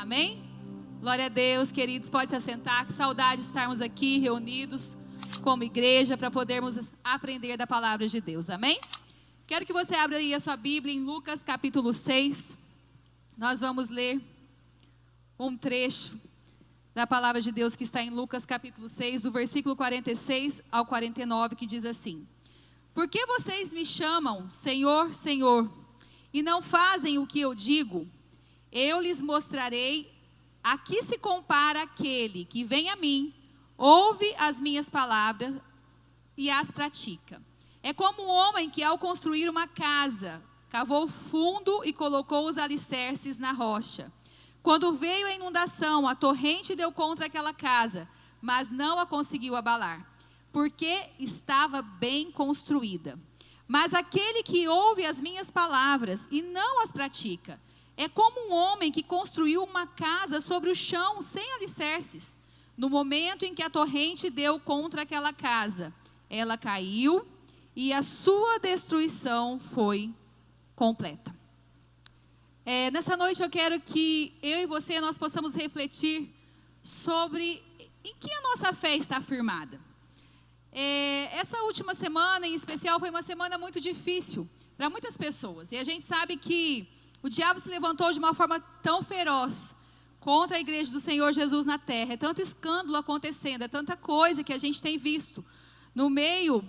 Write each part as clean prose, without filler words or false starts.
Amém? Glória a Deus, queridos, pode se assentar. Que saudade de estarmos aqui reunidos como igreja para podermos aprender da palavra de Deus. Amém? Quero que você abra aí a sua Bíblia em Lucas capítulo 6. Nós vamos ler um trecho da palavra de Deus que está em Lucas capítulo 6, do versículo 46 ao 49, que diz assim: Por que vocês me chamam Senhor, Senhor, e não fazem o que eu digo? Eu lhes mostrarei a que se compara aquele que vem a mim, ouve as minhas palavras e as pratica. É como um homem que, ao construir uma casa, cavou fundo e colocou os alicerces na rocha. Quando veio a inundação, a torrente deu contra aquela casa, mas não a conseguiu abalar, porque estava bem construída. Mas aquele que ouve as minhas palavras e não as pratica, é como um homem que construiu uma casa sobre o chão sem alicerces. No momento em que a torrente deu contra aquela casa, ela caiu e a sua destruição foi completa. Nessa noite eu quero que eu e você nós possamos refletir sobre em que a nossa fé está firmada. Essa última semana em especial foi uma semana muito difícil para muitas pessoas. E a gente sabe que o diabo se levantou de uma forma tão feroz contra a igreja do Senhor Jesus na terra. É tanto escândalo acontecendo, é tanta coisa que a gente tem visto no meio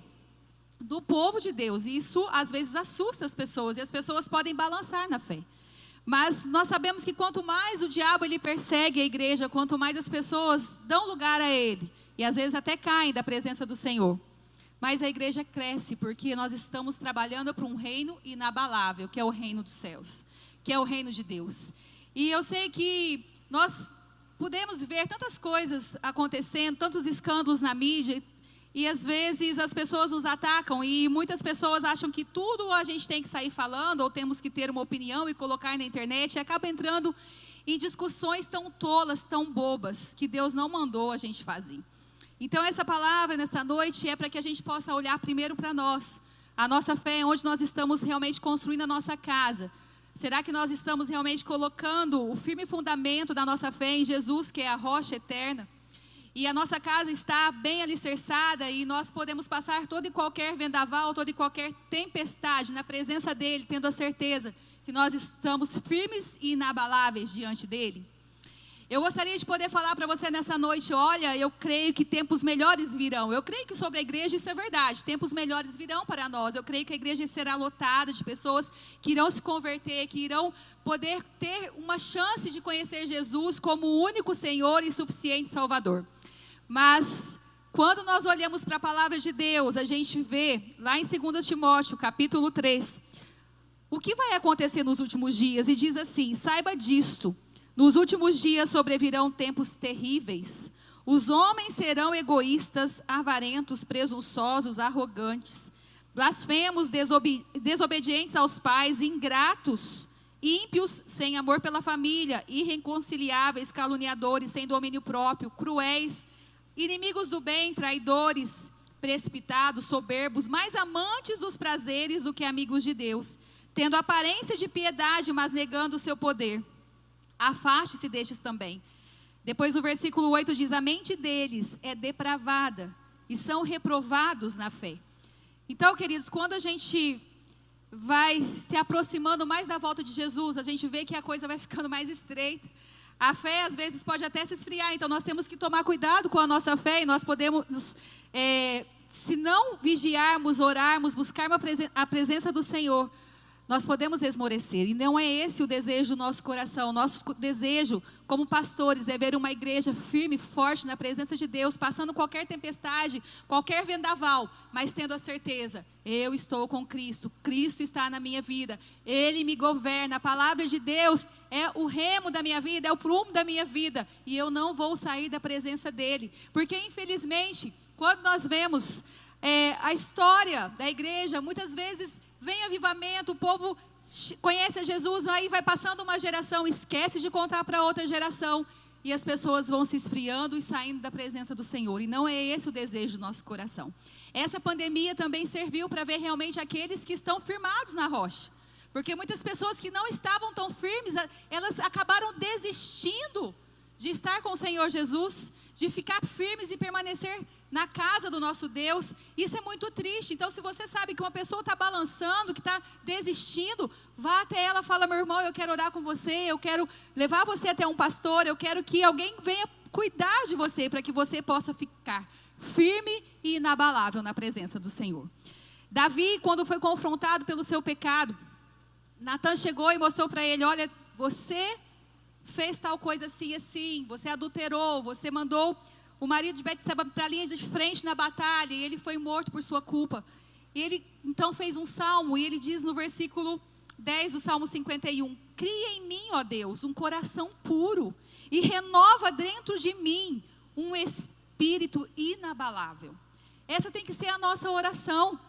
do povo de Deus. E isso às vezes assusta as pessoas e as pessoas podem balançar na fé. Mas nós sabemos que quanto mais o diabo ele persegue a igreja, quanto mais as pessoas dão lugar a ele, e às vezes até caem da presença do Senhor, mas a igreja cresce, porque nós estamos trabalhando para um reino inabalável, que é o reino dos céus, que é o reino de Deus. E eu sei que nós podemos ver tantas coisas acontecendo, tantos escândalos na mídia, e às vezes as pessoas nos atacam, e muitas pessoas acham que tudo a gente tem que sair falando, ou temos que ter uma opinião e colocar na internet, e acaba entrando em discussões tão tolas, tão bobas, que Deus não mandou a gente fazer. Então essa palavra nessa noite é para que a gente possa olhar primeiro para nós. A nossa fé é onde nós estamos realmente construindo a nossa casa. Será que nós estamos realmente colocando o firme fundamento da nossa fé em Jesus, que é a rocha eterna? E a nossa casa está bem alicerçada e nós podemos passar todo e qualquer vendaval, toda e qualquer tempestade na presença dEle, tendo a certeza que nós estamos firmes e inabaláveis diante dEle. Eu gostaria de poder falar para você nessa noite: olha, eu creio que tempos melhores virão. Eu creio que sobre a igreja isso é verdade, tempos melhores virão para nós. Eu creio que a igreja será lotada de pessoas que irão se converter, que irão poder ter uma chance de conhecer Jesus como o único Senhor e suficiente Salvador. Mas quando nós olhamos para a palavra de Deus, a gente vê lá em 2 Timóteo capítulo 3, o que vai acontecer nos últimos dias, e diz assim: saiba disto, nos últimos dias sobrevirão tempos terríveis. Os homens serão egoístas, avarentos, presunçosos, arrogantes, blasfemos, desobedientes aos pais, ingratos, ímpios, sem amor pela família, irreconciliáveis, caluniadores, sem domínio próprio, cruéis, inimigos do bem, traidores, precipitados, soberbos, mais amantes dos prazeres do que amigos de Deus, tendo aparência de piedade, mas negando o seu poder. Afaste-se destes também. Depois o versículo 8 diz: a mente deles é depravada e são reprovados na fé. Então, queridos, quando a gente vai se aproximando mais da volta de Jesus, a gente vê que a coisa vai ficando mais estreita. A fé às vezes pode até se esfriar, então nós temos que tomar cuidado com a nossa fé, e nós podemos, se não vigiarmos, orarmos, buscarmos a presença do Senhor, nós podemos esmorecer. E não é esse o desejo do nosso coração. Nosso desejo como pastores é ver uma igreja firme, forte na presença de Deus, passando qualquer tempestade, qualquer vendaval, mas tendo a certeza: eu estou com Cristo, Cristo está na minha vida, Ele me governa, a palavra de Deus é o remo da minha vida, é o prumo da minha vida, e eu não vou sair da presença dEle. Porque infelizmente, quando nós vemos a história da igreja, muitas vezes vem avivamento, o povo conhece a Jesus, aí vai passando uma geração, esquece de contar para outra geração, e as pessoas vão se esfriando e saindo da presença do Senhor. E não é esse o desejo do nosso coração. Essa pandemia também serviu para ver realmente aqueles que estão firmados na rocha, Porque muitas pessoas que não estavam tão firmes, elas acabaram desistindo de estar com o Senhor Jesus, de ficar firmes e permanecer na casa do nosso Deus. Isso é muito triste. Então, se você sabe que uma pessoa está balançando, que está desistindo, vá até ela e fala: meu irmão, eu quero orar com você, eu quero levar você até um pastor, eu quero que alguém venha cuidar de você, para que você possa ficar firme e inabalável na presença do Senhor. Davi, quando foi confrontado pelo seu pecado, Natan chegou e mostrou para ele: olha, você fez tal coisa assim, assim, você adulterou, você mandou o marido de Betseba para a linha de frente na batalha, e ele foi morto por sua culpa. E ele então fez um salmo, e ele diz no versículo 10 do Salmo 51, cria em mim, ó Deus, um coração puro, e renova dentro de mim um espírito inabalável. Essa tem que ser a nossa oração.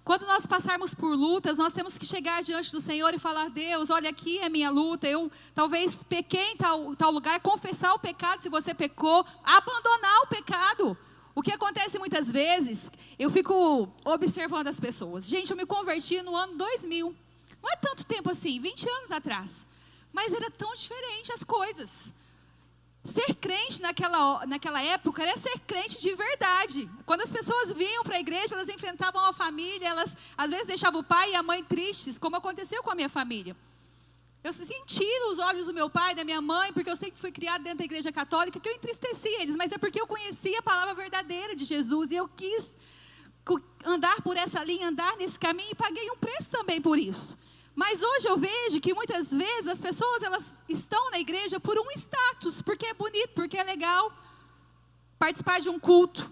Quando nós passarmos por lutas, nós temos que chegar diante do Senhor e falar: Deus, olha, aqui é a minha luta, eu talvez pequei em tal lugar, confessar o pecado se você pecou, abandonar o pecado. O que acontece muitas vezes, eu fico observando as pessoas. Gente, eu me converti no ano 2000, não é tanto tempo assim, 20 anos atrás, mas era tão diferente as coisas. Ser crente naquela época era ser crente de verdade. Quando as pessoas vinham para a igreja, elas enfrentavam a família, elas às vezes deixavam o pai e a mãe tristes, como aconteceu com a minha família. Eu senti nos olhos do meu pai e da minha mãe, porque eu sempre fui criada dentro da igreja católica, que eu entristeci eles, mas é porque eu conhecia a palavra verdadeira de Jesus, e eu quis andar por essa linha, andar nesse caminho, e paguei um preço também por isso. Mas hoje eu vejo que muitas vezes as pessoas, elas estão na igreja por um status, porque é bonito, porque é legal participar de um culto,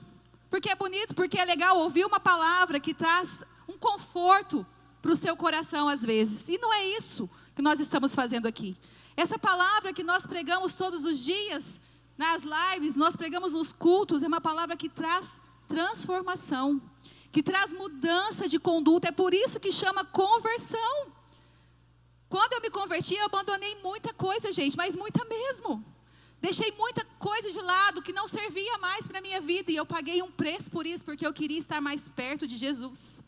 porque é bonito, porque é legal ouvir uma palavra que traz um conforto para o seu coração às vezes. E não é isso que nós estamos fazendo aqui. Essa palavra que nós pregamos todos os dias, nas lives, nós pregamos nos cultos, é uma palavra que traz transformação, que traz mudança de conduta. É por isso que chama conversão. Quando eu me converti, eu abandonei muita coisa, gente, mas muita mesmo. Deixei muita coisa de lado que não servia mais para a minha vida, e eu paguei um preço por isso, porque eu queria estar mais perto de Jesus.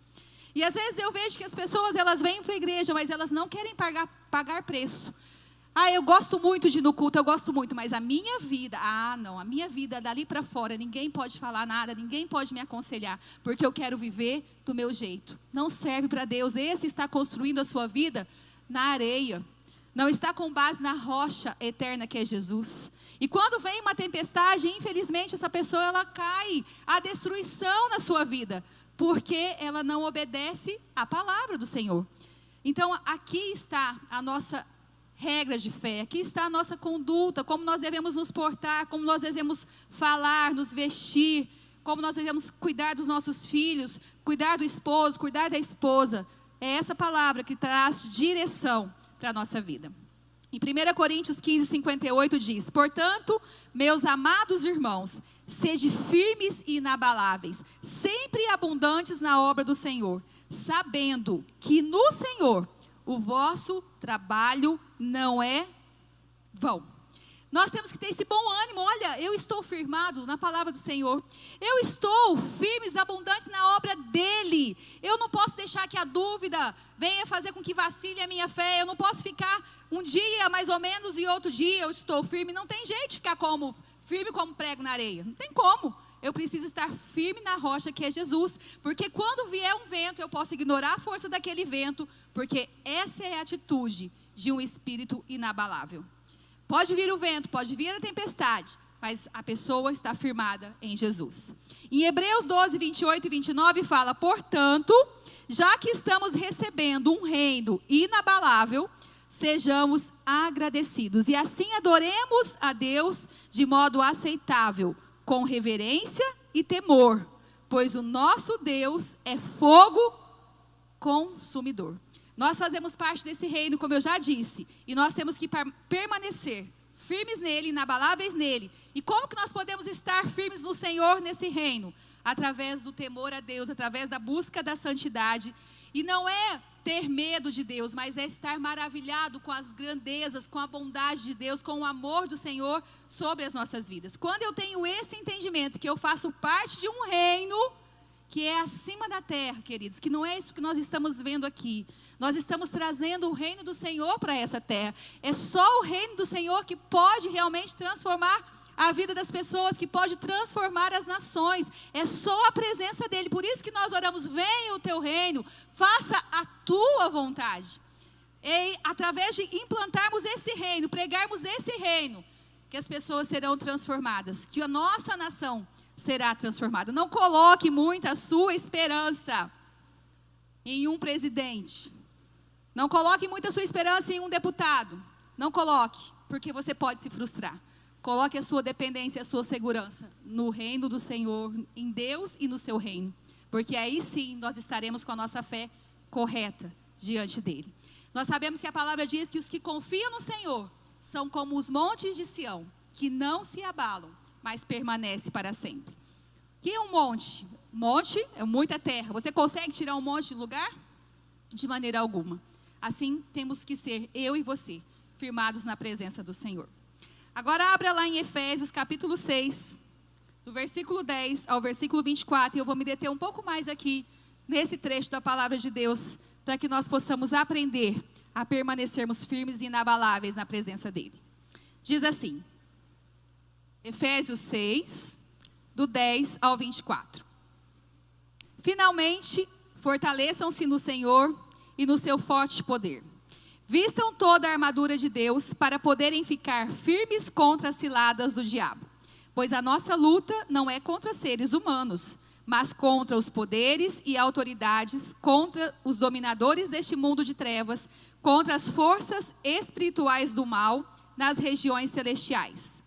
E às vezes eu vejo que as pessoas, elas vêm para a igreja, mas elas não querem pagar preço. Eu gosto muito de ir no culto, eu gosto muito, mas a minha vida, não, a minha vida dali para fora, ninguém pode falar nada, ninguém pode me aconselhar, porque eu quero viver do meu jeito. Não serve para Deus. Esse está construindo a sua vida na areia, não está com base na rocha eterna que é Jesus. E quando vem uma tempestade, infelizmente essa pessoa, ela cai à destruição na sua vida, porque ela não obedece à palavra do Senhor. Então aqui está a nossa regra de fé, aqui está a nossa conduta, como nós devemos nos portar, como nós devemos falar, nos vestir, como nós devemos cuidar dos nossos filhos, cuidar do esposo, cuidar da esposa. É essa palavra que traz direção para a nossa vida. Em 1 Coríntios 15, 58 diz: portanto, meus amados irmãos, sede firmes e inabaláveis, sempre abundantes na obra do Senhor, sabendo que no Senhor o vosso trabalho não é vão. Nós temos que ter esse bom ânimo. Olha, eu estou firmado na palavra do Senhor. Eu estou firmes, abundantes na obra dEle. Eu não posso deixar que a dúvida venha fazer com que vacile a minha fé. Eu não posso ficar um dia mais ou menos e outro dia eu estou firme. Não tem jeito de ficar firme como prego na areia. Não tem como. Eu preciso estar firme na rocha que é Jesus. Porque quando vier um vento, eu posso ignorar a força daquele vento. Porque essa é a atitude de um espírito inabalável. Pode vir o vento, pode vir a tempestade, mas a pessoa está firmada em Jesus. Em Hebreus 12, 28 e 29 fala: portanto, já que estamos recebendo um reino inabalável, sejamos agradecidos e assim adoremos a Deus de modo aceitável, com reverência e temor, pois o nosso Deus é fogo consumidor. Nós fazemos parte desse reino, como eu já disse, e nós temos que permanecer firmes nele, inabaláveis nele. E como que nós podemos estar firmes no Senhor nesse reino? Através do temor a Deus, através da busca da santidade. E não é ter medo de Deus, mas é estar maravilhado com as grandezas, com a bondade de Deus, com o amor do Senhor sobre as nossas vidas. Quando eu tenho esse entendimento, que eu faço parte de um reino que é acima da terra, queridos, que não é isso que nós estamos vendo aqui. Nós estamos trazendo o reino do Senhor para essa terra. É só o reino do Senhor que pode realmente transformar a vida das pessoas, que pode transformar as nações. É só a presença dele. Por isso que nós oramos: venha o teu reino, faça a tua vontade. E através de implantarmos esse reino, pregarmos esse reino, que as pessoas serão transformadas, que a nossa nação será transformada. Não coloque muito a sua esperança em um presidente. Não coloque muito a sua esperança em um deputado. Não coloque, porque você pode se frustrar. Coloque a sua dependência, a sua segurança no reino do Senhor, em Deus e no seu reino. Porque aí sim nós estaremos com a nossa fé correta diante dele. Nós sabemos que a palavra diz que os que confiam no Senhor são como os montes de Sião, que não se abalam, mas permanece para sempre. Que é um monte? Monte é muita terra. Você consegue tirar um monte de lugar? De maneira alguma. Assim temos que ser, eu e você, firmados na presença do Senhor. Agora abra lá em Efésios capítulo 6, do versículo 10 ao versículo 24. E eu vou me deter um pouco mais aqui, nesse trecho da palavra de Deus, para que nós possamos aprender a permanecermos firmes e inabaláveis na presença dele. Diz assim, Efésios 6, do 10 ao 24. Finalmente, fortaleçam-se no Senhor e no seu forte poder. Vistam toda a armadura de Deus para poderem ficar firmes contra as ciladas do diabo. Pois a nossa luta não é contra seres humanos, mas contra os poderes e autoridades, contra os dominadores deste mundo de trevas, contra as forças espirituais do mal nas regiões celestiais.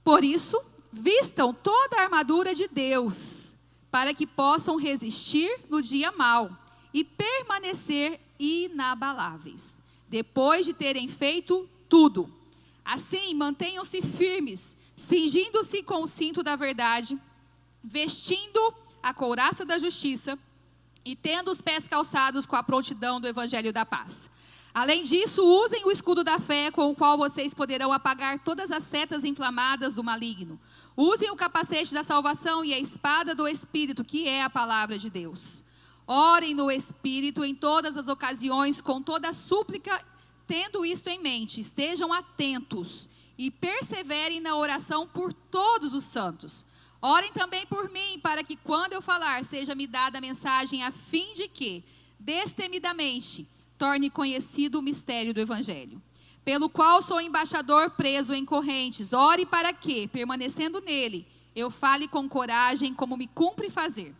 Por isso, vistam toda a armadura de Deus, para que possam resistir no dia mau e permanecer inabaláveis, depois de terem feito tudo. Assim, mantenham-se firmes, cingindo-se com o cinto da verdade, vestindo a couraça da justiça e tendo os pés calçados com a prontidão do evangelho da paz. Além disso, usem o escudo da fé, com o qual vocês poderão apagar todas as setas inflamadas do maligno. Usem o capacete da salvação e a espada do Espírito, que é a palavra de Deus. Orem no Espírito em todas as ocasiões, com toda a súplica, tendo isto em mente. Estejam atentos e perseverem na oração por todos os santos. Orem também por mim, para que quando eu falar, seja-me dada a mensagem, a fim de que, destemidamente, torne conhecido o mistério do Evangelho, pelo qual sou embaixador preso em correntes. Ore para que, permanecendo nele, eu fale com coragem, como me cumpre fazer.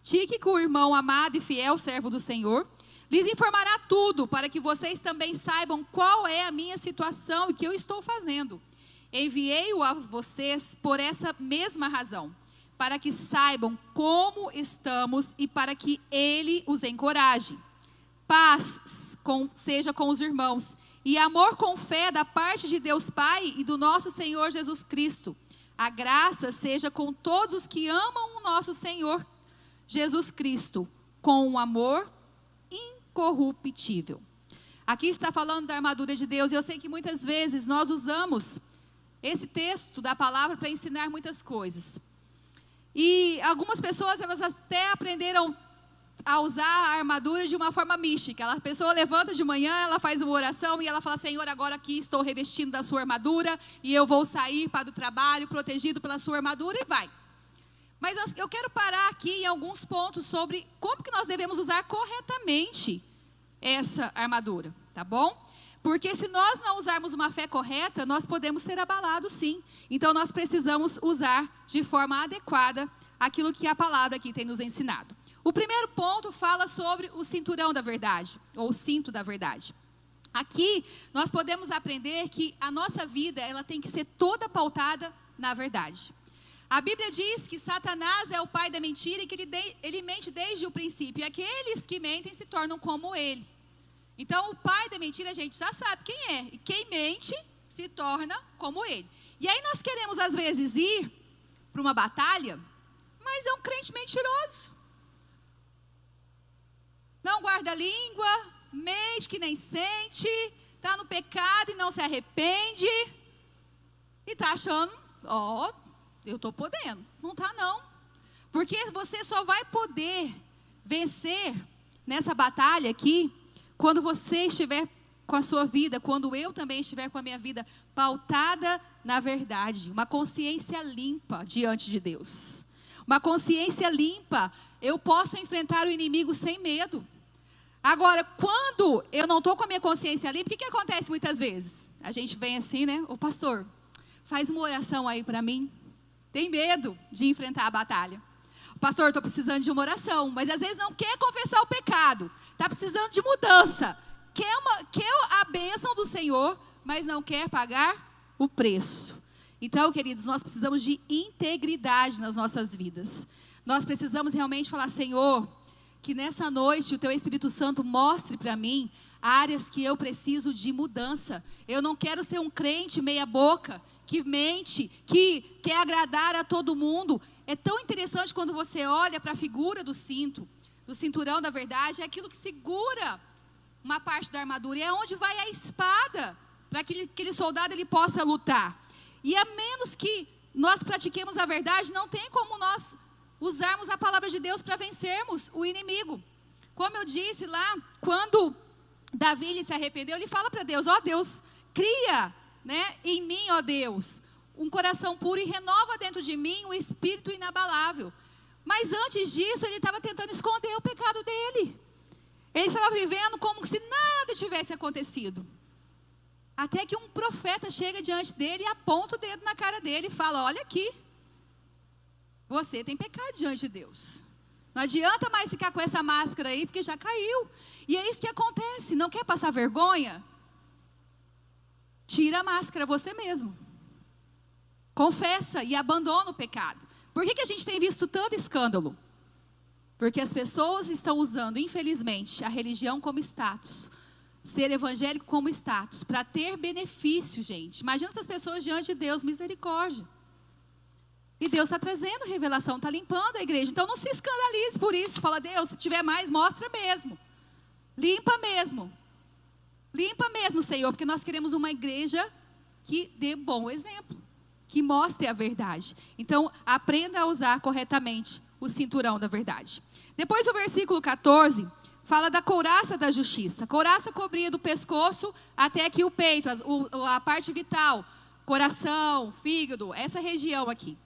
Tíquico, o irmão amado e fiel servo do Senhor, lhes informará tudo, para que vocês também saibam qual é a minha situação e o que eu estou fazendo. Enviei-o a vocês por essa mesma razão, para que saibam como estamos e para que ele os encoraje. Paz seja com os irmãos e amor com fé da parte de Deus Pai e do nosso Senhor Jesus Cristo. A graça seja com todos os que amam o nosso Senhor Jesus Cristo, com um amor incorruptível. Aqui está falando da armadura de Deus, e eu sei que muitas vezes nós usamos esse texto da palavra para ensinar muitas coisas. E algumas pessoas, elas até aprenderam a usar a armadura de uma forma mística. A pessoa levanta de manhã, ela faz uma oração e ela fala: Senhor, agora aqui estou revestindo da sua armadura e eu vou sair para o trabalho protegido pela sua armadura, e vai. Mas eu quero parar aqui em alguns pontos sobre como que nós devemos usar corretamente essa armadura, tá bom? Porque se nós não usarmos uma fé correta, nós podemos ser abalados sim. Então nós precisamos usar de forma adequada aquilo que a palavra aqui tem nos ensinado. O primeiro ponto fala sobre o cinturão da verdade, ou o cinto da verdade. Aqui nós podemos aprender que a nossa vida, ela tem que ser toda pautada na verdade. A Bíblia diz que Satanás é o pai da mentira e que ele mente desde o princípio. E aqueles que mentem se tornam como ele. Então, o pai da mentira, a gente já sabe quem é. E quem mente se torna como ele. E aí nós queremos, às vezes, ir para uma batalha, mas é um crente mentiroso. Não guarda a língua, mente que nem sente, está no pecado e não se arrepende. E está achando, eu estou podendo. Não está não. Porque você só vai poder vencer nessa batalha aqui quando você estiver com a sua vida, quando eu também estiver com a minha vida pautada na verdade, uma consciência limpa diante de Deus. Uma consciência limpa, eu posso enfrentar o inimigo sem medo. Agora, quando eu não estou com a minha consciência limpa, o que acontece muitas vezes? A gente vem assim, né? Ô pastor, faz uma oração aí para mim. Tem medo de enfrentar a batalha. Pastor, estou precisando de uma oração, mas às vezes não quer confessar o pecado. Está precisando de mudança. Quer a bênção do Senhor, mas não quer pagar o preço. Então, queridos, nós precisamos de integridade nas nossas vidas. Nós precisamos realmente falar, Senhor, que nessa noite o Teu Espírito Santo mostre para mim áreas que eu preciso de mudança. Eu não quero ser um crente meia boca, que mente, que quer agradar a todo mundo. É tão interessante quando você olha para a figura do cinto, do cinturão da verdade, é aquilo que segura uma parte da armadura, e é onde vai a espada, para que aquele soldado ele possa lutar. E a menos que nós pratiquemos a verdade, não tem como nós usarmos a palavra de Deus para vencermos o inimigo. Como eu disse lá, quando Davi ele se arrependeu, ele fala para Deus, ó Deus, cria, né, em mim, ó Deus, um coração puro e renova dentro de mim um espírito inabalável. Mas antes disso, ele estava tentando esconder o pecado dele. Ele estava vivendo como se nada tivesse acontecido. Até que um profeta chega diante dele e aponta o dedo na cara dele e fala, olha aqui, você tem pecado diante de Deus. Não adianta mais ficar com essa máscara aí, porque já caiu. E é isso que acontece, não quer passar vergonha? Tira a máscara você mesmo. Confessa e abandona o pecado. Por que a gente tem visto tanto escândalo? Porque as pessoas estão usando, infelizmente, a religião como status. Ser evangélico como status. Para ter benefício, gente. Imagina essas pessoas diante de Deus, misericórdia. E Deus está trazendo revelação, está limpando a igreja. Então não se escandalize por isso. Fala, Deus, se tiver mais, mostra mesmo. Limpa mesmo. Limpa mesmo, Senhor. Porque nós queremos uma igreja que dê bom exemplo. Que mostre a verdade. Então, aprenda a usar corretamente o cinturão da verdade. Depois o versículo 14 fala da couraça da justiça. A couraça cobria do pescoço até aqui o peito, a parte vital, coração, fígado, essa região aqui.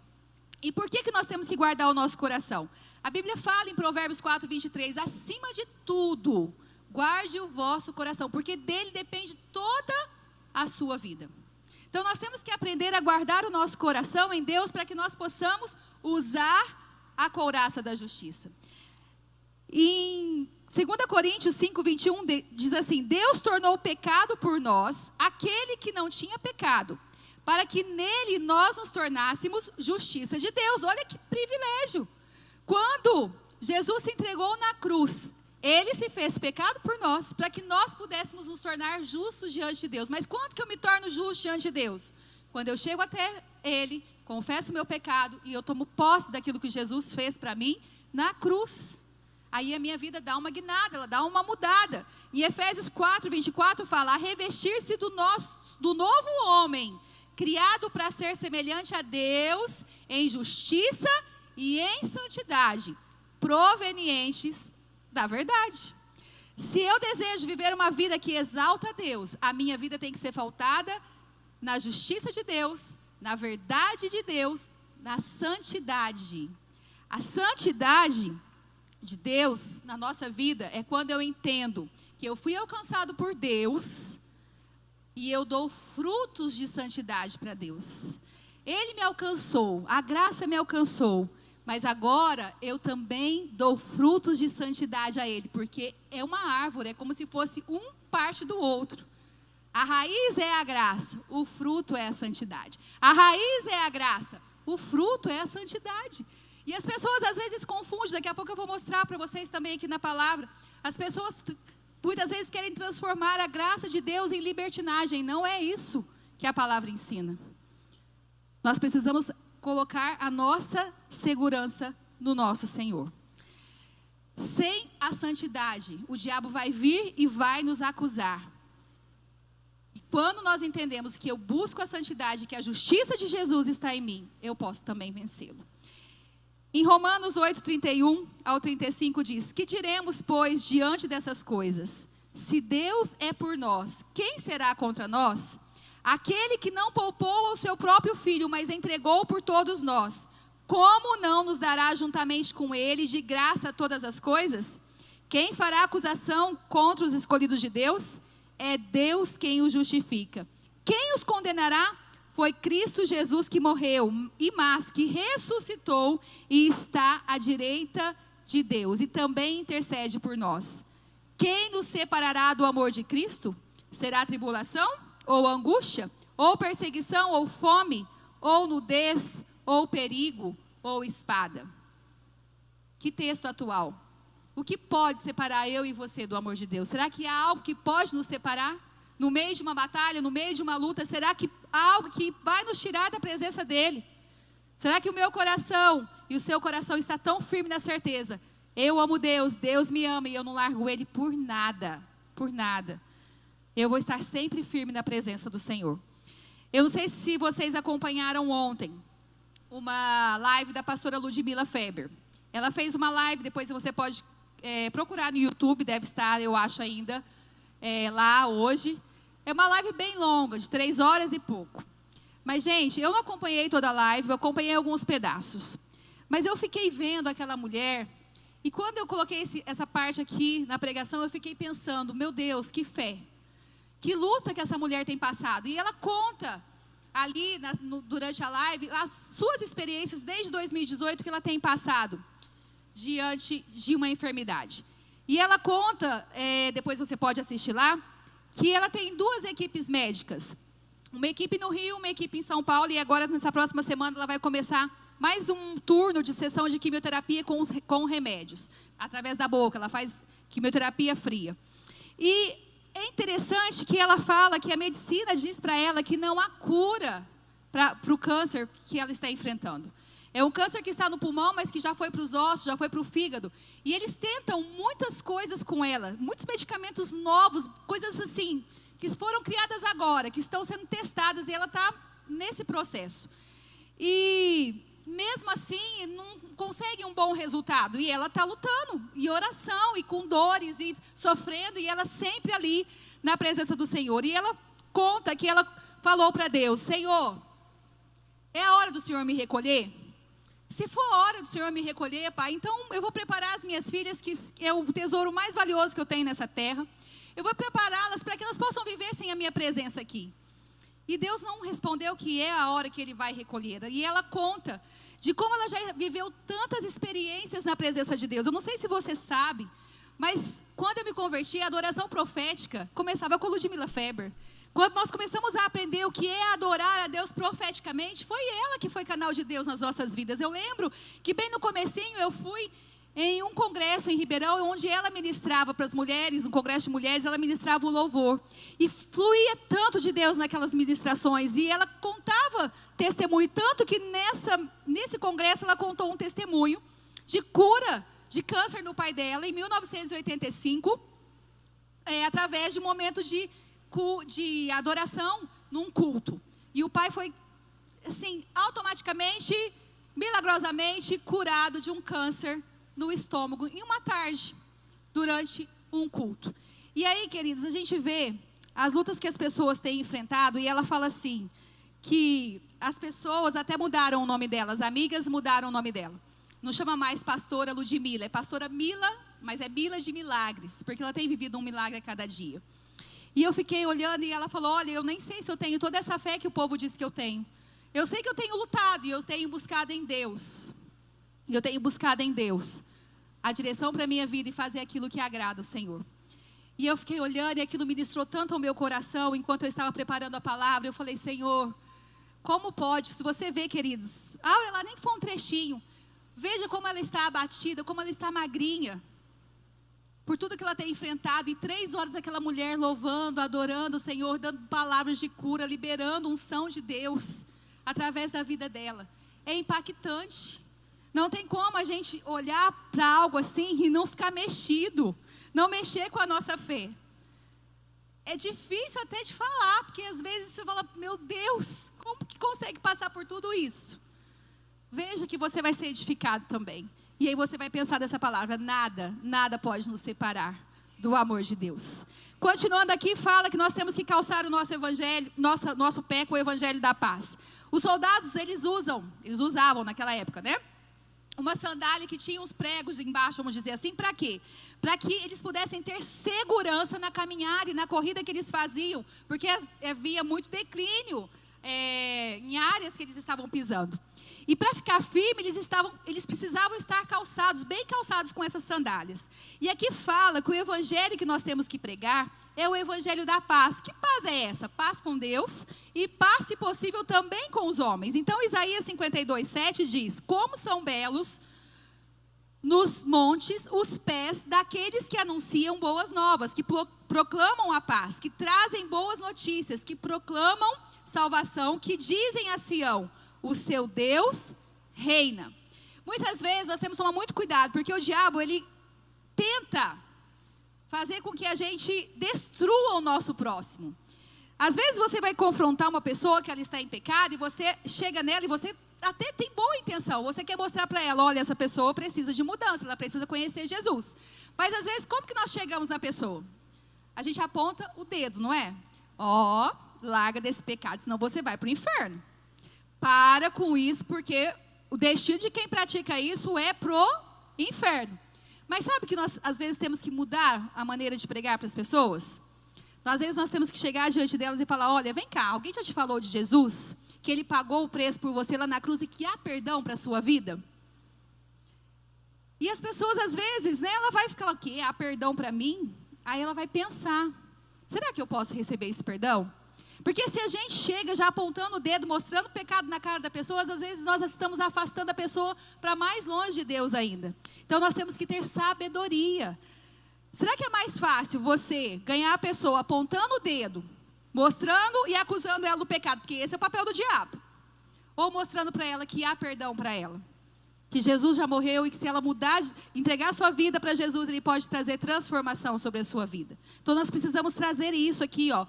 E por que nós temos que guardar o nosso coração? A Bíblia fala em Provérbios 4, 23, acima de tudo, guarde o vosso coração, porque dele depende toda a sua vida. Então nós temos que aprender a guardar o nosso coração em Deus para que nós possamos usar a couraça da justiça. Em 2 Coríntios 5, 21 diz assim, Deus tornou pecado por nós aquele que não tinha pecado, para que nele nós nos tornássemos justiça de Deus. Olha que privilégio. Quando Jesus se entregou na cruz, ele se fez pecado por nós, para que nós pudéssemos nos tornar justos diante de Deus. Mas quando que eu me torno justo diante de Deus? Quando eu chego até ele, confesso o meu pecado e eu tomo posse daquilo que Jesus fez para mim na cruz. Aí a minha vida dá uma guinada, ela dá uma mudada. Em Efésios 4, 24 fala, a revestir-se do novo homem, criado para ser semelhante a Deus em justiça e em santidade, provenientes da verdade. Se eu desejo viver uma vida que exalta a Deus, a minha vida tem que ser pautada na justiça de Deus, na verdade de Deus, na santidade. A santidade de Deus na nossa vida é quando eu entendo que eu fui alcançado por Deus e eu dou frutos de santidade para Deus. Ele me alcançou, a graça me alcançou, mas agora eu também dou frutos de santidade a Ele, porque é uma árvore, é como se fosse um parte do outro. A raiz é a graça, o fruto é a santidade. A raiz é a graça, o fruto é a santidade. E as pessoas às vezes confundem, daqui a pouco eu vou mostrar para vocês também aqui na palavra. As pessoas muitas vezes querem transformar a graça de Deus em libertinagem. Não é isso que a palavra ensina. Nós precisamos colocar a nossa segurança no nosso Senhor. Sem a santidade, o diabo vai vir e vai nos acusar. E quando nós entendemos que eu busco a santidade, que a justiça de Jesus está em mim, eu posso também vencê-lo. Em Romanos 8, 31 ao 35 diz: que diremos, pois, diante dessas coisas? Se Deus é por nós, quem será contra nós? Aquele que não poupou ao seu próprio Filho, mas entregou por todos nós, como não nos dará juntamente com Ele de graça todas as coisas? Quem fará acusação contra os escolhidos de Deus? É Deus quem os justifica. Quem os condenará? Foi Cristo Jesus que morreu, mas que ressuscitou e está à direita de Deus e também intercede por nós. Quem nos separará do amor de Cristo? Será tribulação, ou angústia, ou perseguição, ou fome, ou nudez, ou perigo, ou espada? Que texto atual? O que pode separar eu e você do amor de Deus? Será que há algo que pode nos separar? No meio de uma batalha, no meio de uma luta, será que há algo que vai nos tirar da presença dEle? Será que o meu coração e o seu coração está tão firme na certeza? Eu amo Deus, Deus me ama e eu não largo Ele por nada, por nada. Eu vou estar sempre firme na presença do Senhor. Eu não sei se vocês acompanharam ontem uma live da pastora Ludmila Feber. Ela fez uma live, depois você pode procurar no YouTube, deve estar, eu acho ainda, lá hoje. É uma live bem longa, de 3 horas e pouco. Mas, gente, eu não acompanhei toda a live, eu acompanhei alguns pedaços. Mas eu fiquei vendo aquela mulher, e quando eu coloquei essa parte aqui na pregação, eu fiquei pensando, meu Deus, que fé. Que luta que essa mulher tem passado. E ela conta ali, durante a live, as suas experiências desde 2018 que ela tem passado diante de uma enfermidade. E ela conta, depois você pode assistir lá, que ela tem 2 equipes médicas. Uma equipe no Rio, uma equipe em São Paulo, e agora nessa próxima semana ela vai começar mais um turno de sessão de quimioterapia com remédios, através da boca, ela faz quimioterapia fria. E é interessante que ela fala que a medicina diz para ela que não há cura para o câncer que ela está enfrentando. É um câncer que está no pulmão, mas que já foi para os ossos, já foi para o fígado. E eles tentam muitas coisas com ela, muitos medicamentos novos, coisas assim, que foram criadas agora, que estão sendo testadas, e ela está nesse processo. E mesmo assim, não consegue um bom resultado. E ela está lutando, em oração, e com dores, e sofrendo, e ela sempre ali na presença do Senhor. E ela conta que ela falou para Deus: Senhor, é a hora do Senhor me recolher? Se for a hora do Senhor me recolher, Pai, então eu vou preparar as minhas filhas, que é o tesouro mais valioso que eu tenho nessa terra. Eu vou prepará-las para que elas possam viver sem a minha presença aqui. E Deus não respondeu que é a hora que Ele vai recolher. E ela conta de como ela já viveu tantas experiências na presença de Deus. Eu não sei se você sabe, mas quando eu me converti, a adoração profética começava com Ludmila Feber. Quando nós começamos a aprender o que é adorar a Deus profeticamente, foi ela que foi canal de Deus nas nossas vidas. Eu lembro que bem no comecinho eu fui em um congresso em Ribeirão, onde ela ministrava para as mulheres, um congresso de mulheres, ela ministrava o louvor. E fluía tanto de Deus naquelas ministrações, e ela contava testemunho, tanto que nesse congresso ela contou um testemunho de cura de câncer no pai dela, em 1985, através de um momento de adoração num culto. E o pai foi, assim, automaticamente, milagrosamente curado de um câncer no estômago, em uma tarde, durante um culto. E aí, queridos, a gente vê as lutas que as pessoas têm enfrentado, e ela fala assim, que as pessoas até mudaram o nome delas, amigas mudaram o nome dela. Não chama mais pastora Ludmila, é pastora Mila, mas é Mila de milagres, porque ela tem vivido um milagre a cada dia. E eu fiquei olhando, e ela falou: olha, eu nem sei se eu tenho toda essa fé que o povo diz que eu tenho. Eu sei que eu tenho lutado, e eu tenho buscado em Deus. Eu tenho buscado em Deus a direção para a minha vida e fazer aquilo que agrada o Senhor. E eu fiquei olhando, e aquilo ministrou tanto ao meu coração, enquanto eu estava preparando a palavra. Eu falei: Senhor, como pode? Se você vê, queridos, ela nem foi um trechinho. Veja como ela está abatida, como ela está magrinha, por tudo que ela tem enfrentado. E 3 horas aquela mulher louvando, adorando o Senhor, dando palavras de cura, liberando unção de Deus através da vida dela. É impactante. Não tem como a gente olhar para algo assim e não ficar mexido, não mexer com a nossa fé. É difícil até de falar, porque às vezes você fala: meu Deus, como que consegue passar por tudo isso? veja que você vai ser edificado também. E aí você vai pensar dessa palavra: nada pode nos separar do amor de Deus. Continuando aqui, fala que nós temos que calçar o nosso evangelho, nosso pé com o evangelho da paz. Os soldados, eles usavam naquela época, né? Uma sandália que tinha uns pregos embaixo, vamos dizer assim, para quê? Para que eles pudessem ter segurança na caminhada e na corrida que eles faziam, porque havia muito declínio em áreas que eles estavam pisando. E para ficar firme, eles precisavam estar calçados, bem calçados com essas sandálias. E aqui fala que o evangelho que nós temos que pregar é o evangelho da paz. Que paz é essa? Paz com Deus e paz, se possível, também com os homens. Então, Isaías 52:7 diz: como são belos nos montes os pés daqueles que anunciam boas novas, que proclamam a paz, que trazem boas notícias, que proclamam salvação, que dizem a Sião: o seu Deus reina. Muitas vezes nós temos que tomar muito cuidado, porque o diabo, ele tenta fazer com que a gente destrua o nosso próximo. Às vezes você vai confrontar uma pessoa que ela está em pecado, e você chega nela e você até tem boa intenção. Você quer mostrar para ela: olha, essa pessoa precisa de mudança, ela precisa conhecer Jesus. Mas às vezes, como que nós chegamos na pessoa? A gente aponta o dedo, não é? Larga desse pecado, senão você vai para o inferno. Para com isso, porque o destino de quem pratica isso é pro inferno. Mas sabe que nós, às vezes, temos que mudar a maneira de pregar para as pessoas? Às vezes, nós temos que chegar diante delas e falar: olha, vem cá, alguém já te falou de Jesus? Que Ele pagou o preço por você lá na cruz e que há perdão para a sua vida? E as pessoas, às vezes, né, ela vai ficar: o quê? Há perdão para mim? Aí ela vai pensar: será que eu posso receber esse perdão? Porque se a gente chega já apontando o dedo, mostrando o pecado na cara da pessoa, às vezes nós estamos afastando a pessoa para mais longe de Deus ainda. Então nós temos que ter sabedoria. Será que é mais fácil você ganhar a pessoa apontando o dedo, mostrando e acusando ela do pecado? Porque esse é o papel do diabo. Ou mostrando para ela que há perdão para ela, que Jesus já morreu e que se ela mudar, entregar a sua vida para Jesus, Ele pode trazer transformação sobre a sua vida. Então nós precisamos trazer isso aqui, ó.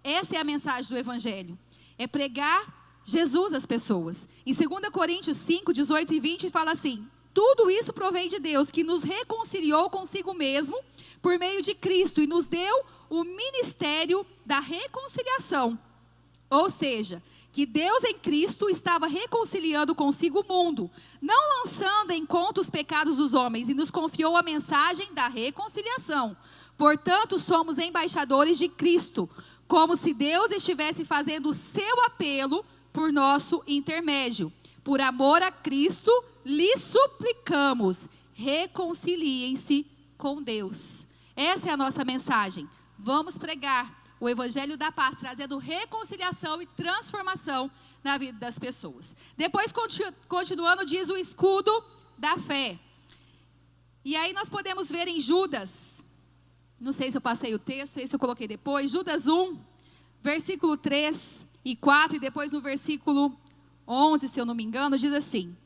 Essa é a mensagem do evangelho, é pregar Jesus às pessoas. Em 2 Coríntios 5, 18 e 20 fala assim: tudo isso provém de Deus, que nos reconciliou consigo mesmo por meio de Cristo e nos deu o ministério da reconciliação. Ou seja, que Deus em Cristo estava reconciliando consigo o mundo, não lançando em conta os pecados dos homens, e nos confiou a mensagem da reconciliação. Portanto, somos embaixadores de Cristo, como se Deus estivesse fazendo o seu apelo por nosso intermédio. Por amor a Cristo, lhes suplicamos: reconciliem-se com Deus. Essa é a nossa mensagem. Vamos pregar o evangelho da paz, trazendo reconciliação e transformação na vida das pessoas. Depois, continuando, diz o escudo da fé. E aí nós podemos ver em Judas, não sei se eu passei o texto, esse eu coloquei depois, Judas 1, versículo 3 e 4, e depois no versículo 11, se eu não me engano, diz assim: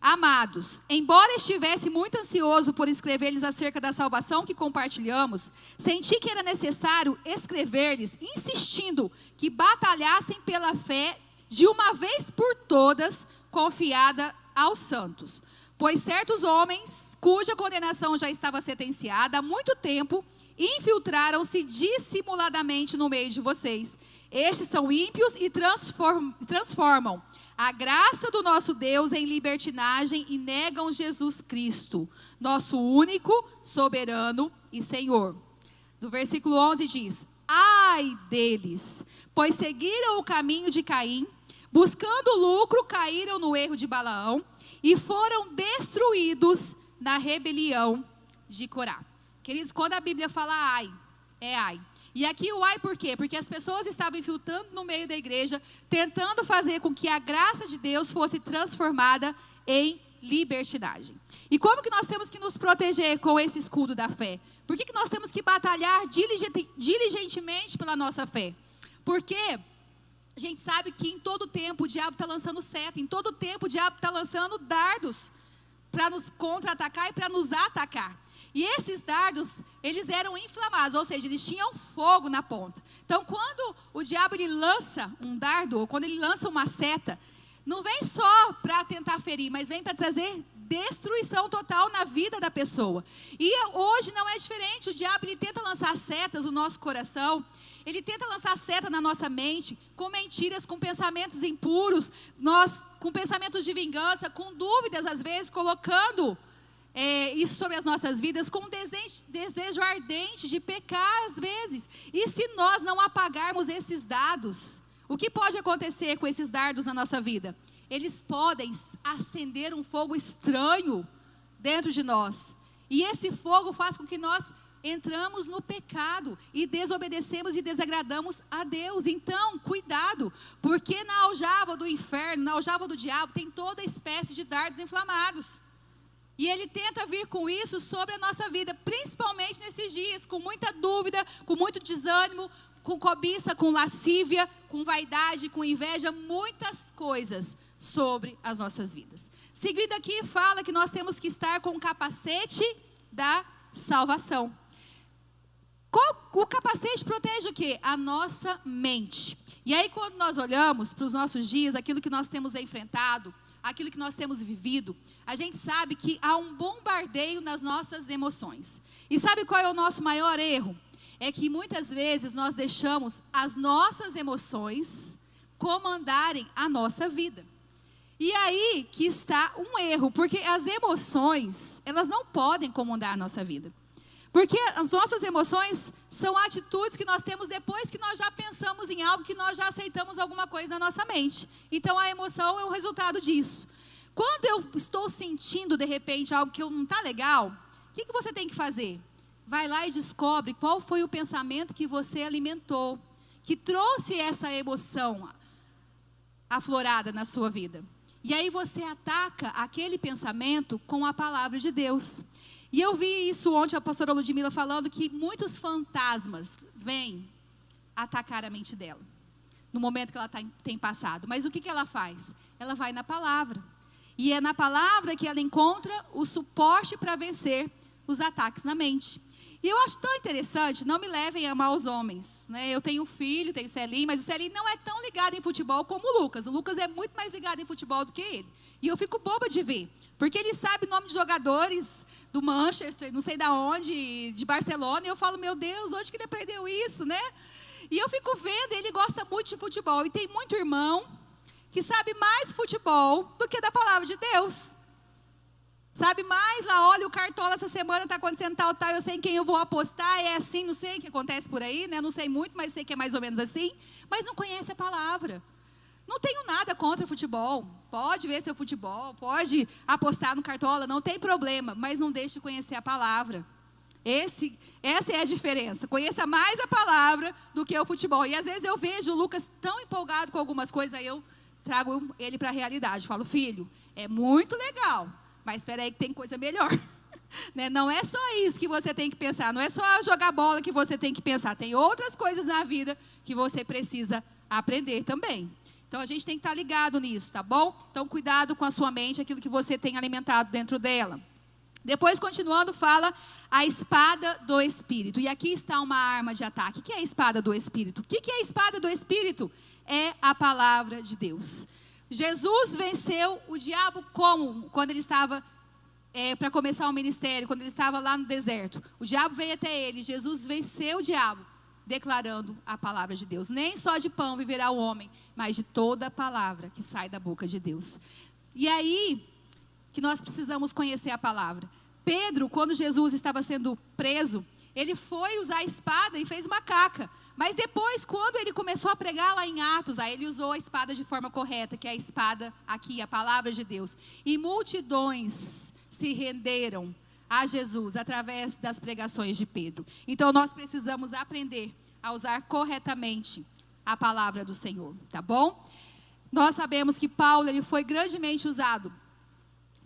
amados, embora estivesse muito ansioso por escrever-lhes acerca da salvação que compartilhamos, senti que era necessário escrever-lhes, insistindo que batalhassem pela fé de uma vez por todas, confiada aos santos. Pois certos homens, cuja condenação já estava sentenciada há muito tempo, infiltraram-se dissimuladamente no meio de vocês. Estes são ímpios e transformam a graça do nosso Deus em libertinagem e negam Jesus Cristo, nosso único, soberano e Senhor. No versículo 11 diz: ai deles, pois seguiram o caminho de Caim, buscando lucro, caíram no erro de Balaão e foram destruídos na rebelião de Corá. Queridos, quando a Bíblia fala ai, é ai. E aqui o ai por quê? Porque as pessoas estavam infiltrando no meio da igreja, tentando fazer com que a graça de Deus fosse transformada em libertinagem. E como que nós temos que nos proteger com esse escudo da fé? Por que nós temos que batalhar diligentemente pela nossa fé? Porque a gente sabe que em todo tempo o diabo está lançando seta, em todo tempo o diabo está lançando dardos para nos contra-atacar e para nos atacar. E esses dardos, eles eram inflamados, ou seja, eles tinham fogo na ponta. Então, quando o diabo ele lança um dardo, ou quando ele lança uma seta, não vem só para tentar ferir, mas vem para trazer destruição total na vida da pessoa. E hoje não é diferente. O diabo, ele tenta lançar setas no nosso coração. Ele tenta lançar seta na nossa mente, com mentiras, com pensamentos impuros, com pensamentos de vingança, com dúvidas às vezes, colocando isso sobre as nossas vidas, com um desejo ardente de pecar às vezes. E se nós não apagarmos esses dados, o que pode acontecer com esses dardos na nossa vida? Eles podem acender um fogo estranho dentro de nós. E esse fogo faz com que nós entramos no pecado e desobedecemos e desagradamos a Deus. Então, cuidado, porque na aljava do inferno, na aljava do diabo, tem toda espécie de dardos inflamados. E ele tenta vir com isso sobre a nossa vida, principalmente nesses dias, com muita dúvida, com muito desânimo, com cobiça, com lascívia, com vaidade, com inveja, muitas coisas sobre as nossas vidas. Seguindo aqui, fala que nós temos que estar com o capacete da salvação. O capacete protege o quê? A nossa mente. E aí, quando nós olhamos para os nossos dias, aquilo que nós temos enfrentado, aquilo que nós temos vivido, a gente sabe que há um bombardeio nas nossas emoções. E sabe qual é o nosso maior erro? É que muitas vezes nós deixamos as nossas emoções comandarem a nossa vida. E aí que está um erro, porque as emoções, elas não podem comandar a nossa vida. Porque as nossas emoções são atitudes que nós temos depois que nós já pensamos em algo, que nós já aceitamos alguma coisa na nossa mente. Então a emoção é o resultado disso. Quando eu estou sentindo de repente algo que não está legal, o que você tem que fazer? Vai lá e descobre qual foi o pensamento que você alimentou, que trouxe essa emoção aflorada na sua vida. E aí você ataca aquele pensamento com a palavra de Deus. E eu vi isso ontem, a pastora Ludmila falando que muitos fantasmas vêm atacar a mente dela, no momento que ela tem passado. Mas o que ela faz? Ela vai na palavra. E é na palavra que ela encontra o suporte para vencer os ataques na mente. E eu acho tão interessante, não me levem a amar os homens, né? Eu tenho um filho, tenho o Celinho, mas o Celinho não é tão ligado em futebol como o Lucas. O Lucas é muito mais ligado em futebol do que ele. E eu fico boba de ver, porque ele sabe o nome de jogadores do Manchester, não sei da onde, de Barcelona, e eu falo, meu Deus, onde que ele aprendeu isso, né? E eu fico vendo, ele gosta muito de futebol, e tem muito irmão que sabe mais futebol do que da palavra de Deus. Sabe mais lá, olha, o Cartola essa semana está acontecendo tal, eu sei em quem eu vou apostar, é assim, não sei o que acontece por aí, né? Não sei muito, mas sei que é mais ou menos assim, mas não conhece a palavra. Não tenho nada contra o futebol, pode ver seu futebol, pode apostar no Cartola, não tem problema, mas não deixe de conhecer a palavra. Essa é a diferença, conheça mais a palavra do que o futebol. E às vezes eu vejo o Lucas tão empolgado com algumas coisas, aí eu trago ele para a realidade, falo, filho, é muito legal, mas espera aí que tem coisa melhor. Né? Não é só isso que você tem que pensar, não é só jogar bola que você tem que pensar, tem outras coisas na vida que você precisa aprender também. Então a gente tem que estar ligado nisso, tá bom? Então cuidado com a sua mente, aquilo que você tem alimentado dentro dela. Depois, continuando, fala a espada do Espírito. E aqui está uma arma de ataque. O que é a espada do Espírito? O que é a espada do Espírito? É a palavra de Deus. Jesus venceu o diabo como? Quando ele estava para começar o ministério, quando ele estava lá no deserto. O diabo veio até ele, Jesus venceu o diabo, declarando a palavra de Deus. Nem só de pão viverá o homem, mas de toda a palavra que sai da boca de Deus. E aí que nós precisamos conhecer a palavra. Pedro, quando Jesus estava sendo preso, ele foi usar a espada e fez uma caca. Mas depois, quando ele começou a pregar lá em Atos, aí ele usou a espada de forma correta, que é a espada aqui, a palavra de Deus. E multidões se renderam a Jesus através das pregações de Pedro. Então nós precisamos aprender a usar corretamente a palavra do Senhor, tá bom? Nós sabemos que Paulo, ele foi grandemente usado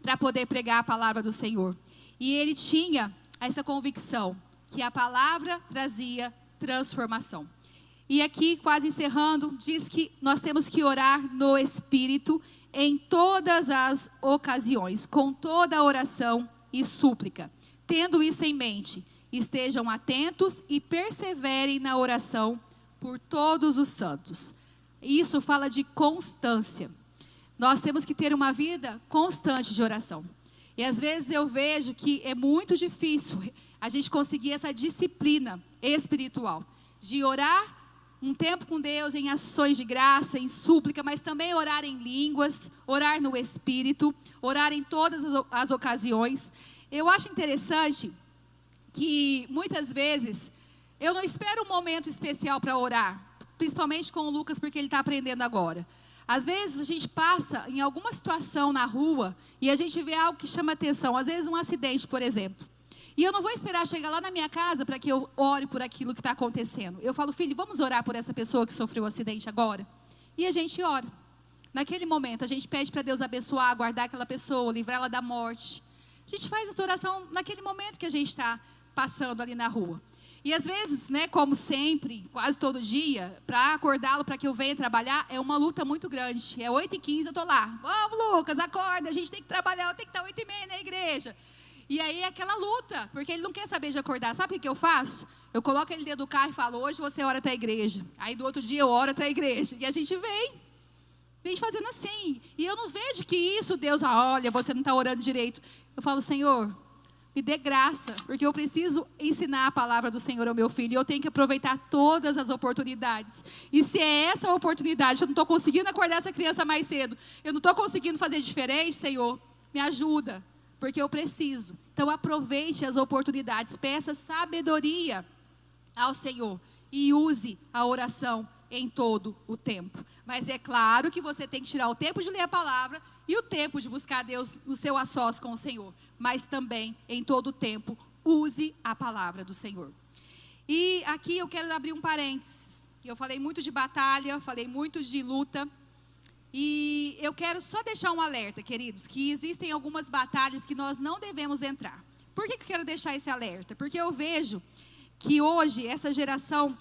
para poder pregar a palavra do Senhor. E ele tinha essa convicção que a palavra trazia transformação. E aqui, quase encerrando, diz que nós temos que orar no Espírito em todas as ocasiões, com toda oração e súplica. Tendo isso em mente, estejam atentos e perseverem na oração por todos os santos. Isso fala de constância. Nós temos que ter uma vida constante de oração. E às vezes eu vejo que é muito difícil a gente conseguir essa disciplina espiritual de orar um tempo com Deus em ações de graça, em súplica, mas também orar em línguas, orar no Espírito, orar em todas as ocasiões. Eu acho interessante que muitas vezes eu não espero um momento especial para orar, principalmente com o Lucas, porque ele está aprendendo agora. Às vezes a gente passa em alguma situação na rua e a gente vê algo que chama atenção, às vezes um acidente, por exemplo. E eu não vou esperar chegar lá na minha casa para que eu ore por aquilo que está acontecendo. Eu falo, filho, vamos orar por essa pessoa que sofreu o acidente agora? E a gente ora. Naquele momento, a gente pede para Deus abençoar, guardar aquela pessoa, livrá-la da morte. A gente faz essa oração naquele momento que a gente está passando ali na rua. E às vezes, né, como sempre, quase todo dia, para acordá-lo para que eu venha trabalhar, é uma luta muito grande. É 8h15, eu estou lá. Vamos, Lucas, acorda, a gente tem que trabalhar, eu tenho que estar 8h30 na igreja. E aí é aquela luta, porque ele não quer saber de acordar. Sabe o que eu faço? Eu coloco ele dentro do carro e falo, hoje você ora até a igreja. Aí do outro dia eu oro até a igreja. E a gente vem fazendo assim. E eu não vejo que isso, Deus, olha, você não está orando direito. Eu falo, Senhor, me dê graça, porque eu preciso ensinar a palavra do Senhor ao meu filho. E eu tenho que aproveitar todas as oportunidades. E se é essa a oportunidade, eu não estou conseguindo acordar essa criança mais cedo, eu não estou conseguindo fazer diferente, Senhor, me ajuda. Porque eu preciso. Então aproveite as oportunidades, peça sabedoria ao Senhor e use a oração em todo o tempo. Mas é claro que você tem que tirar o tempo de ler a palavra e o tempo de buscar a Deus no seu a sós com o Senhor. Mas também, em todo o tempo, use a palavra do Senhor. E aqui eu quero abrir um parênteses. Eu falei muito de batalha, falei muito de luta. E eu quero só deixar um alerta, queridos, que existem algumas batalhas que nós não devemos entrar. Por que eu quero deixar esse alerta? Porque eu vejo que hoje, essa geração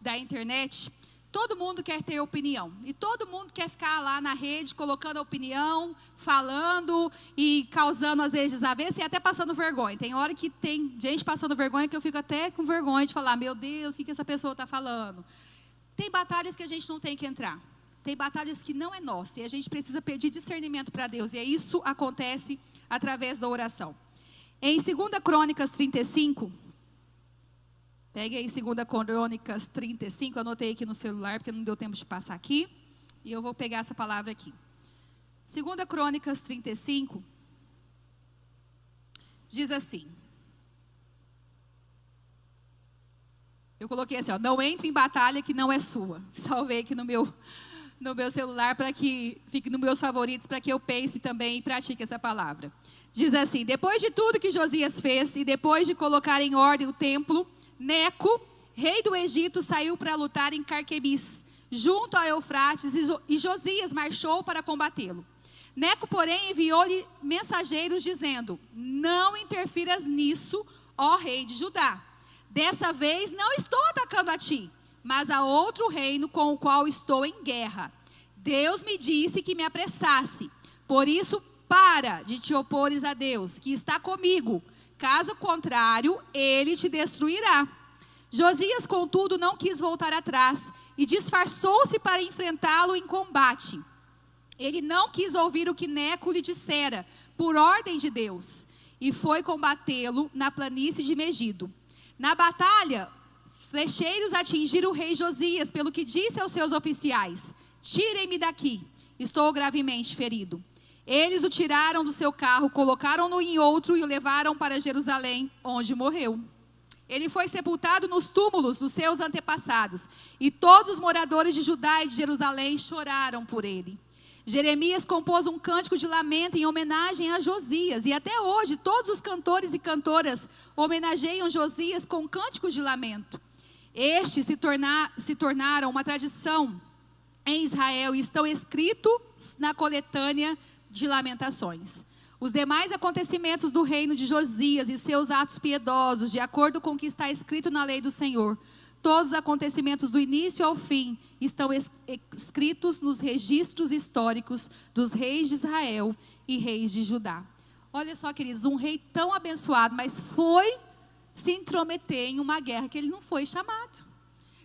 da internet, todo mundo quer ter opinião. E todo mundo quer ficar lá na rede, colocando opinião, falando e causando, às vezes, desavença e até passando vergonha. Tem hora que tem gente passando vergonha que eu fico até com vergonha de falar, meu Deus, o que essa pessoa está falando? Tem batalhas que a gente não tem que entrar. Tem batalhas que não é nossa e a gente precisa pedir discernimento para Deus. E isso acontece através da oração. Em 2 Crônicas 35, pegue aí 2 Crônicas 35, anotei aqui no celular porque não deu tempo de passar aqui. E eu vou pegar essa palavra aqui. 2 Crônicas 35, diz assim. Eu coloquei assim, ó, não entre em batalha que não é sua. Salvei aqui no meu celular para que fique nos meus favoritos, para que eu pense também e pratique essa palavra. Diz assim, depois de tudo que Josias fez e depois de colocar em ordem o templo, Neco, rei do Egito, saiu para lutar em Carquemis, junto a Eufrates, e Josias marchou para combatê-lo. Neco, porém, enviou-lhe mensageiros dizendo, não interfiras nisso, ó rei de Judá. Dessa vez não estou atacando a ti, mas a outro reino com o qual estou em guerra. Deus me disse que me apressasse. Por isso, para de te opores a Deus, que está comigo. Caso contrário, ele te destruirá. Josias, contudo, não quis voltar atrás e disfarçou-se para enfrentá-lo em combate. Ele não quis ouvir o que Neco lhe dissera, por ordem de Deus, e foi combatê-lo na planície de Megido. Na batalha, flecheiros atingiram o rei Josias, pelo que disse aos seus oficiais, tirem-me daqui, estou gravemente ferido. Eles o tiraram do seu carro, colocaram-no em outro e o levaram para Jerusalém, onde morreu. Ele foi sepultado nos túmulos dos seus antepassados, e todos os moradores de Judá e de Jerusalém choraram por ele. Jeremias compôs um cântico de lamento em homenagem a Josias, e até hoje todos os cantores e cantoras homenageiam Josias com cânticos de lamento. Estes se tornaram uma tradição em Israel e estão escritos na coletânea de Lamentações. Os demais acontecimentos do reino de Josias e seus atos piedosos, de acordo com o que está escrito na lei do Senhor, todos os acontecimentos do início ao fim estão escritos nos registros históricos dos reis de Israel e reis de Judá. Olha só, queridos, um rei tão abençoado, mas foi se intrometer em uma guerra que ele não foi chamado.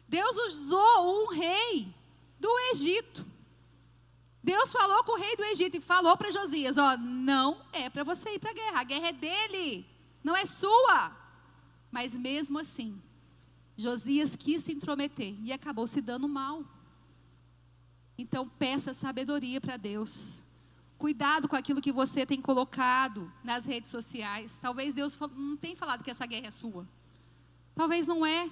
Deus usou um rei do Egito. Deus falou com o rei do Egito e falou para Josias, ó, não é para você ir para a guerra é dele, não é sua. Mas mesmo assim, Josias quis se intrometer e acabou se dando mal. Então peça sabedoria para Deus. Cuidado com aquilo que você tem colocado nas redes sociais. Talvez Deus não tenha falado que essa guerra é sua. Talvez não é.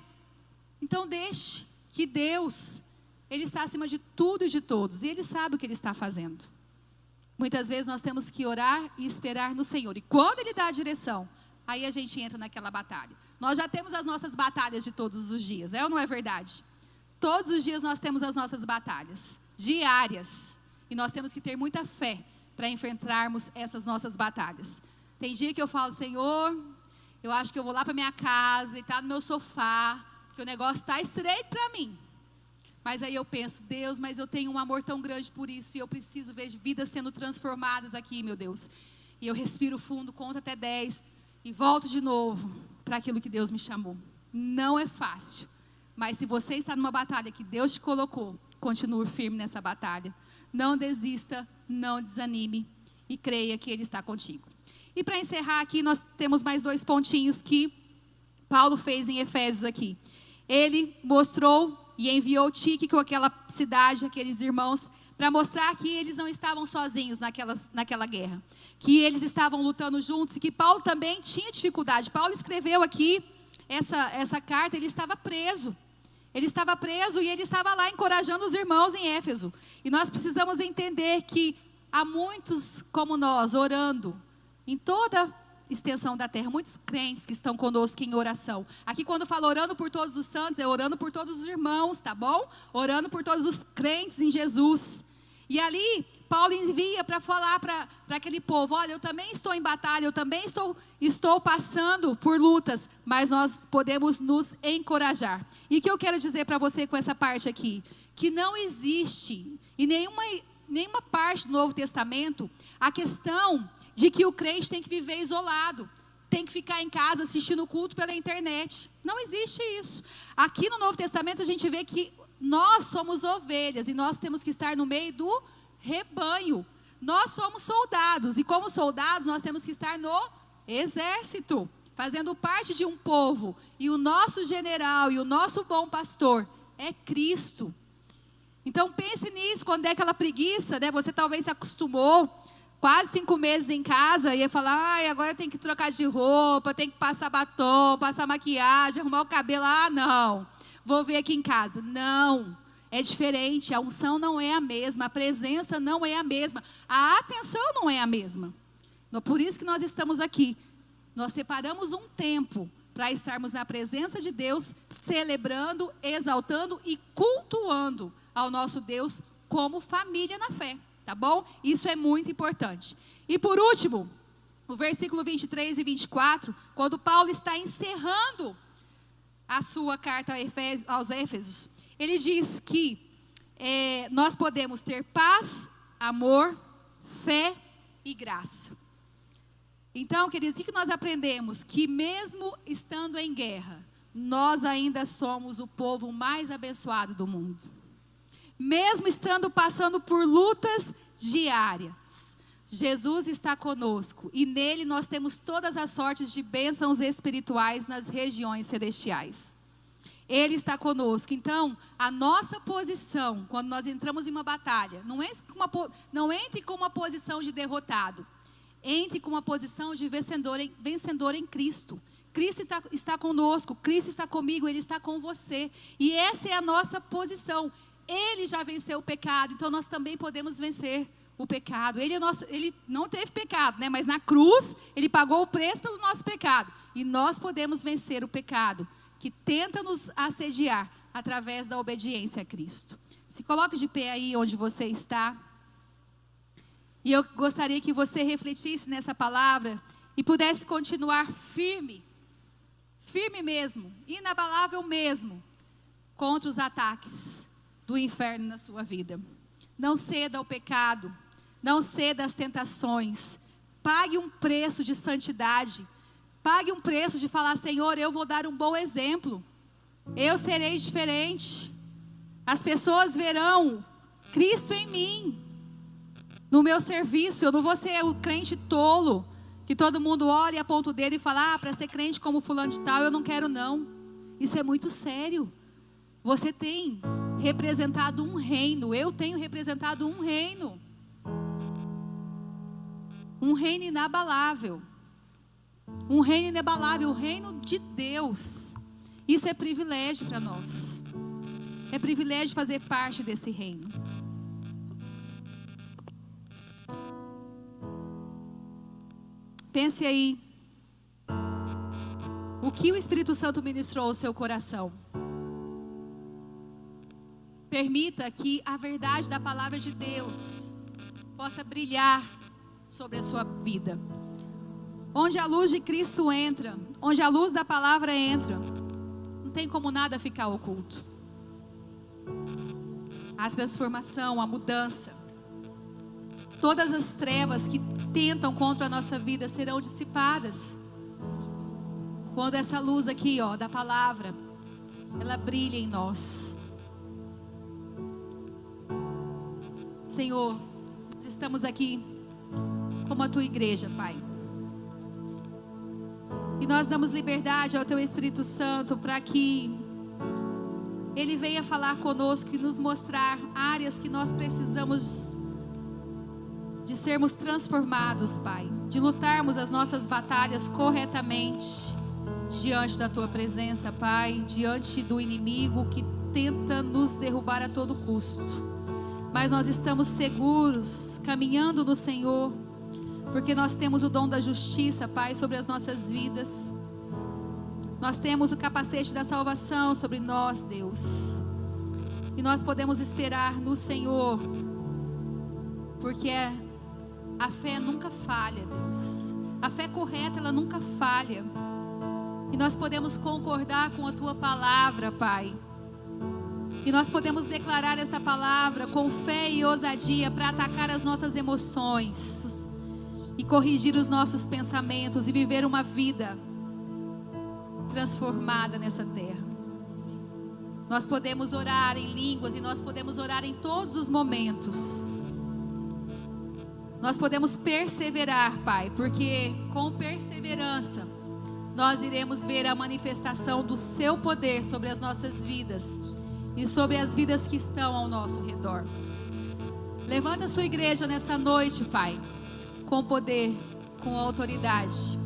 Então deixe que Deus, Ele está acima de tudo e de todos. E Ele sabe o que Ele está fazendo. Muitas vezes nós temos que orar e esperar no Senhor. E quando Ele dá a direção, aí a gente entra naquela batalha. Nós já temos as nossas batalhas de todos os dias. É ou não é verdade? Todos os dias nós temos as nossas batalhas diárias. E nós temos que ter muita fé para enfrentarmos essas nossas batalhas. Tem dia que eu falo, Senhor, eu acho que eu vou lá para minha casa e estar no meu sofá, porque o negócio está estreito para mim. Mas aí eu penso, Deus, mas eu tenho um amor tão grande por isso, e eu preciso ver vidas sendo transformadas aqui, meu Deus. E eu respiro fundo, conto até 10, e volto de novo para aquilo que Deus me chamou. Não é fácil, mas se você está numa batalha que Deus te colocou, continue firme nessa batalha. Não desista, não desanime e creia que Ele está contigo. E para encerrar aqui, nós temos mais 2 pontinhos que Paulo fez em Efésios aqui. Ele mostrou e enviou Tíquico àquela cidade, aqueles irmãos, para mostrar que eles não estavam sozinhos naquela guerra. Que eles estavam lutando juntos e que Paulo também tinha dificuldade. Paulo escreveu aqui essa carta, ele estava preso. Ele estava preso e ele estava lá encorajando os irmãos em Éfeso. E nós precisamos entender que há muitos como nós orando em toda extensão da terra, muitos crentes que estão conosco em oração. Aqui quando falo orando por todos os santos, é orando por todos os irmãos, tá bom? Orando por todos os crentes em Jesus. E ali Paulo envia para falar para aquele povo, olha, eu também estou em batalha, eu também estou passando por lutas, mas nós podemos nos encorajar. E o que eu quero dizer para você com essa parte aqui? Que não existe em nenhuma parte do Novo Testamento a questão de que o crente tem que viver isolado, tem que ficar em casa assistindo o culto pela internet. Não existe isso. Aqui no Novo Testamento a gente vê que nós somos ovelhas e nós temos que estar no meio do rebanho. Nós somos soldados e como soldados nós temos que estar no exército, fazendo parte de um povo. E o nosso general e o nosso bom pastor é Cristo. Então pense nisso, quando é aquela preguiça, né? Você talvez se acostumou quase 5 meses em casa e ia falar, ai, agora eu tenho que trocar de roupa, eu tenho que passar batom, passar maquiagem, arrumar o cabelo. Ah, não, vou ver aqui em casa. Não, é diferente, a unção não é a mesma, a presença não é a mesma, a atenção não é a mesma. Por isso que nós estamos aqui. Nós separamos um tempo para estarmos na presença de Deus, celebrando, exaltando e cultuando ao nosso Deus como família na fé. Tá bom? Isso é muito importante. E por último, o versículo 23 e 24, quando Paulo está encerrando a sua carta aos Éfesos, ele diz que nós podemos ter paz, amor, fé e graça. Então, queridos, o que nós aprendemos? Que mesmo estando em guerra, nós ainda somos o povo mais abençoado do mundo. Mesmo estando passando por lutas diárias, Jesus está conosco e nele nós temos todas as sortes de bênçãos espirituais nas regiões celestiais. Ele está conosco. Então, a nossa posição, quando nós entramos em uma batalha, não entre com uma posição de derrotado, entre com uma posição de vencedor em Cristo. Cristo está conosco, Cristo está comigo, Ele está com você. E essa é a nossa posição. Ele já venceu o pecado, então nós também podemos vencer o pecado. Ele não teve pecado, né? Mas na cruz, Ele pagou o preço pelo nosso pecado. E nós podemos vencer o pecado que tenta nos assediar através da obediência a Cristo. Se coloque de pé aí onde você está. E eu gostaria que você refletisse nessa palavra e pudesse continuar firme mesmo, inabalável mesmo, contra os ataques do inferno na sua vida. Não ceda ao pecado, não ceda às tentações. Pague um preço de santidade. Pague um preço de falar, Senhor, eu vou dar um bom exemplo. Eu serei diferente. As pessoas verão Cristo em mim. No meu serviço, eu não vou ser o crente tolo, que todo mundo olha e aponta o dedo e fala, para ser crente como fulano de tal, eu não quero não. Isso é muito sério. Você tem representado um reino, eu tenho representado um reino. Um reino inabalável. Um reino inabalável, o reino de Deus. Isso é privilégio para nós. É privilégio fazer parte desse reino. Pense aí. O que o Espírito Santo ministrou ao seu coração? Permita que a verdade da palavra de Deus possa brilhar sobre a sua vida. Onde a luz de Cristo entra, onde a luz da palavra entra, não tem como nada ficar oculto. A transformação, a mudança, todas as trevas que tentam contra a nossa vida serão dissipadas. Quando essa luz aqui, da palavra, ela brilha em nós. Senhor, nós estamos aqui como a tua igreja, Pai. E nós damos liberdade ao teu Espírito Santo para que Ele venha falar conosco e nos mostrar áreas que nós precisamos de sermos transformados, Pai. De lutarmos as nossas batalhas corretamente diante da tua presença, Pai. Diante do inimigo que tenta nos derrubar a todo custo. Mas nós estamos seguros, caminhando no Senhor, porque nós temos o dom da justiça, Pai, sobre as nossas vidas. Nós temos o capacete da salvação sobre nós, Deus. E nós podemos esperar no Senhor, porque a fé nunca falha, Deus. A fé correta, ela nunca falha. E nós podemos concordar com a tua palavra, Pai. E nós podemos declarar essa palavra com fé e ousadia para atacar as nossas emoções e corrigir os nossos pensamentos e viver uma vida transformada nessa terra. Nós podemos orar em línguas e nós podemos orar em todos os momentos. Nós podemos perseverar, Pai, porque com perseverança nós iremos ver a manifestação do seu poder sobre as nossas vidas e sobre as vidas que estão ao nosso redor. Levanta a sua igreja nessa noite, Pai, com poder, com autoridade,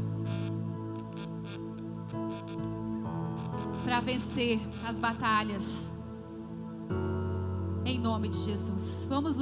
para vencer as batalhas, em nome de Jesus. Vamos